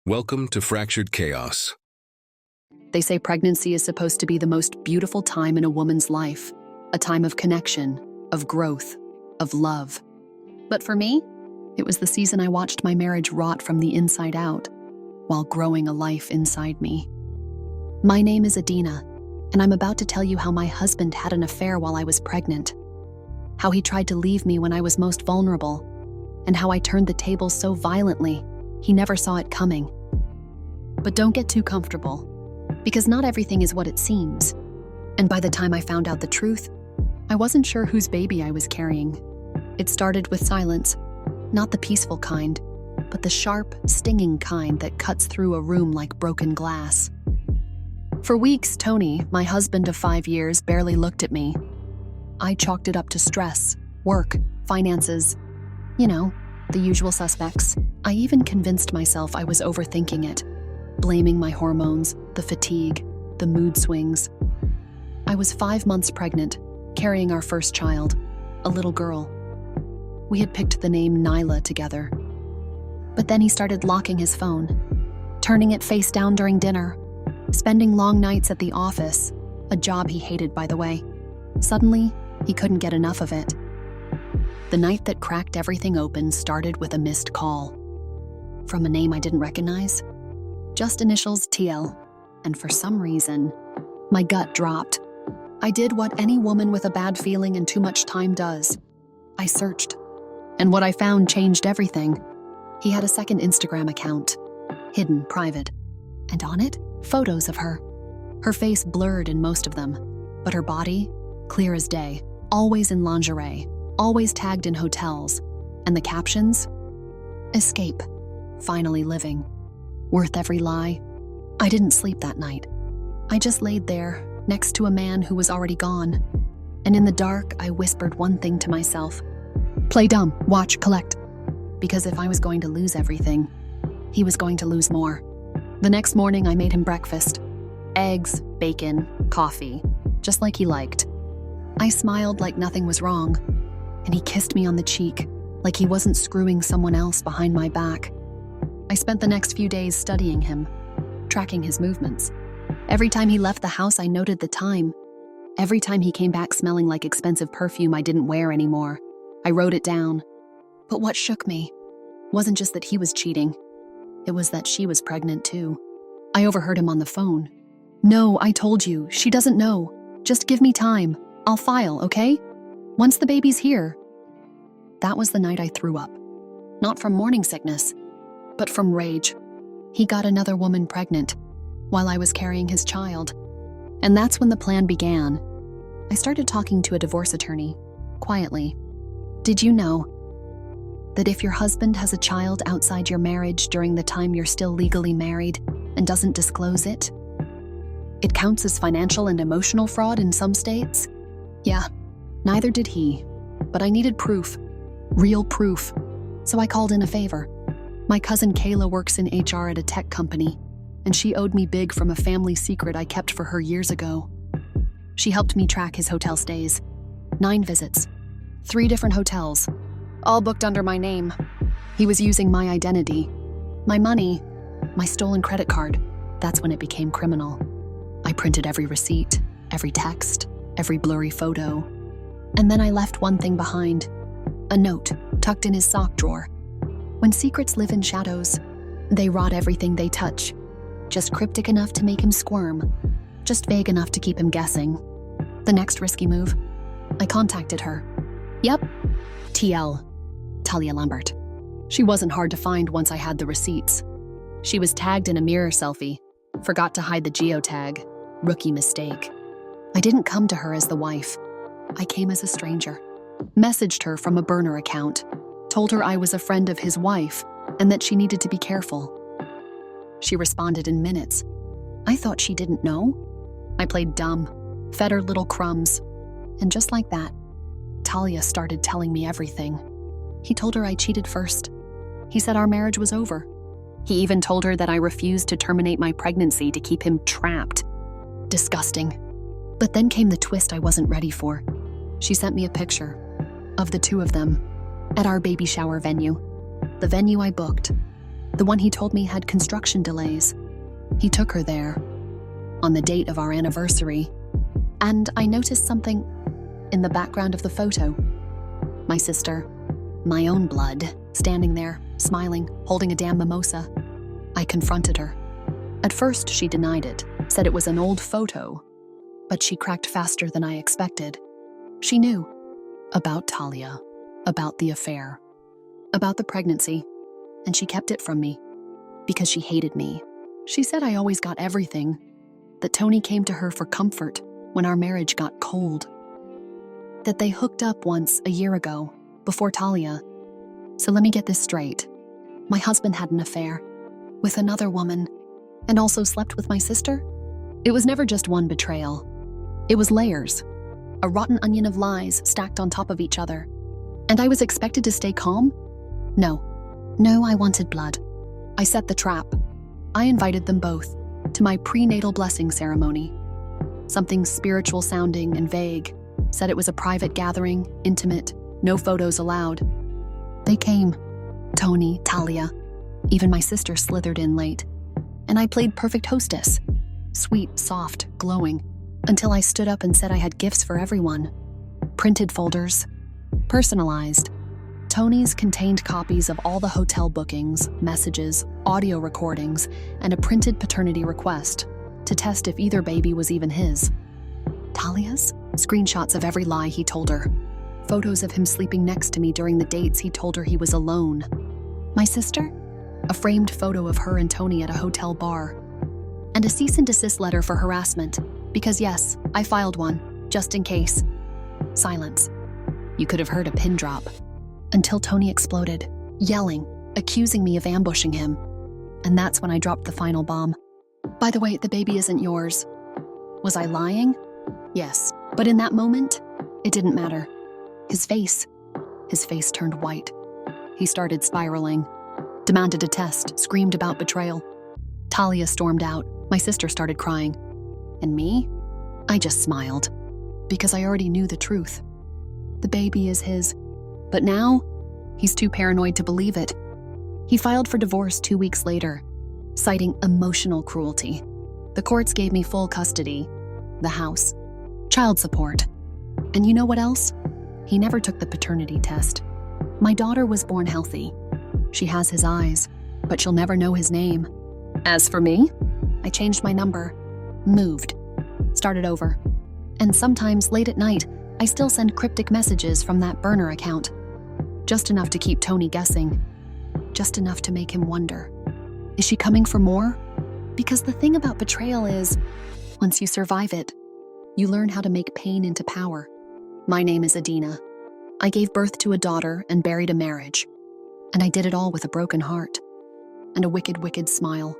Welcome to Fractured Chaos. They say pregnancy is supposed to be the most beautiful time in a woman's life, a time of connection, of growth, of love. But for me, it was the season I watched my marriage rot from the inside out, while growing a life inside me. My name is Adina, and I'm about to tell you how my husband had an affair while I was pregnant, how he tried to leave me when I was most vulnerable, and how I turned the tables so violently he never saw it coming. But don't get too comfortable, because not everything is what it seems. And by the time I found out the truth, I wasn't sure whose baby I was carrying. It started with silence, not the peaceful kind, but the sharp, stinging kind that cuts through a room like broken glass. For weeks, Tony, my husband of 5 years, barely looked at me. I chalked it up to stress, work, finances, the usual suspects. I even convinced myself I was overthinking it, blaming my hormones, the fatigue, the mood swings. I was 5 months pregnant, carrying our first child, a little girl. We had picked the name Nyla together. But then he started locking his phone, turning it face down during dinner, spending long nights at the office, a job he hated, by the way. Suddenly, he couldn't get enough of it. The night that cracked everything open started with a missed call. From a name I didn't recognize, just initials TL, and for some reason, my gut dropped. I did what any woman with a bad feeling and too much time does. I searched, and what I found changed everything. He had a second Instagram account, hidden, private, and on it, photos of her. Her face blurred in most of them, but her body, clear as day, always in lingerie, always tagged in hotels, and the captions? Escape, finally living, worth every lie. I didn't sleep that night. I just laid there, next to a man who was already gone, and in the dark, I whispered one thing to myself: play dumb, watch, collect. Because if I was going to lose everything, he was going to lose more. The next morning, I made him breakfast. Eggs, bacon, coffee, just like he liked. I smiled like nothing was wrong, and he kissed me on the cheek, like he wasn't screwing someone else behind my back. I spent the next few days studying him, tracking his movements. Every time he left the house, I noted the time. Every time he came back smelling like expensive perfume I didn't wear anymore, I wrote it down. But what shook me wasn't just that he was cheating. It was that she was pregnant too. I overheard him on the phone. "No, I told you, she doesn't know. Just give me time. I'll file, okay? Once the baby's here." That was the night I threw up. Not from morning sickness, but from rage. He got another woman pregnant while I was carrying his child. And that's when the plan began. I started talking to a divorce attorney, quietly. Did you know that if your husband has a child outside your marriage during the time you're still legally married and doesn't disclose it, it counts as financial and emotional fraud in some states? Yeah, neither did he, but I needed proof, real proof, so I called in a favor. My cousin Kayla works in HR at a tech company, and she owed me big from a family secret I kept for her years ago. She helped me track his hotel stays. 9 visits, 3 different hotels, all booked under my name. He was using my identity, my money, my stolen credit card. That's when it became criminal. I printed every receipt, every text, every blurry photo. And then I left one thing behind, a note tucked in his sock drawer. When secrets live in shadows, they rot everything they touch. Just cryptic enough to make him squirm, just vague enough to keep him guessing. The next risky move, I contacted her. Yep, TL, Talia Lambert. She wasn't hard to find once I had the receipts. She was tagged in a mirror selfie, forgot to hide the geotag, rookie mistake. I didn't come to her as the wife. I came as a stranger. Messaged her from a burner account, told her I was a friend of his wife and that she needed to be careful. She responded in minutes. I thought she didn't know. I played dumb, fed her little crumbs, and just like that, Talia started telling me everything. He told her I cheated first. He said our marriage was over. He even told her that I refused to terminate my pregnancy to keep him trapped. Disgusting. But then came the twist I wasn't ready for. She sent me a picture of the 2 of them at our baby shower venue, the venue I booked. The one he told me had construction delays. He took her there, on the date of our anniversary, and I noticed something in the background of the photo. My sister, my own blood, standing there, smiling, holding a damn mimosa. I confronted her. At first, she denied it, said it was an old photo, but she cracked faster than I expected. She knew about Talia, about the affair, about the pregnancy, and she kept it from me because she hated me. She said I always got everything, that Tony came to her for comfort when our marriage got cold, that they hooked up once a year ago, before Talia. So let me get this straight. My husband had an affair with another woman and also slept with my sister? It was never just one betrayal. It was layers, a rotten onion of lies stacked on top of each other. And I was expected to stay calm? No, I wanted blood. I set the trap. I invited them both to my prenatal blessing ceremony. Something spiritual sounding and vague, said it was a private gathering, intimate, no photos allowed. They came. Tony, Talia, even my sister slithered in late. And I played perfect hostess. Sweet, soft, glowing, until I stood up and said I had gifts for everyone. Printed folders, personalized. Tony's contained copies of all the hotel bookings, messages, audio recordings, and a printed paternity request to test if either baby was even his. Talia's? Screenshots of every lie he told her. Photos of him sleeping next to me during the dates he told her he was alone. My sister? A framed photo of her and Tony at a hotel bar. And a cease and desist letter for harassment, because yes, I filed one, just in case. Silence. You could have heard a pin drop. Until Tony exploded, yelling, accusing me of ambushing him. And that's when I dropped the final bomb. By the way, the baby isn't yours. Was I lying? Yes, but in that moment, it didn't matter. His face turned white. He started spiraling, demanded a test, screamed about betrayal. Talia stormed out. My sister started crying. And me? I just smiled, because I already knew the truth. The baby is his. But now, he's too paranoid to believe it. He filed for divorce 2 weeks later, citing emotional cruelty. The courts gave me full custody, the house, child support. And you know what else? He never took the paternity test. My daughter was born healthy. She has his eyes, but she'll never know his name. As for me, I changed my number, moved, started over. And sometimes late at night, I still send cryptic messages from that burner account. Just enough to keep Tony guessing. Just enough to make him wonder. Is she coming for more? Because the thing about betrayal is, once you survive it, you learn how to make pain into power. My name is Adina. I gave birth to a daughter and buried a marriage. And I did it all with a broken heart and a wicked, wicked smile.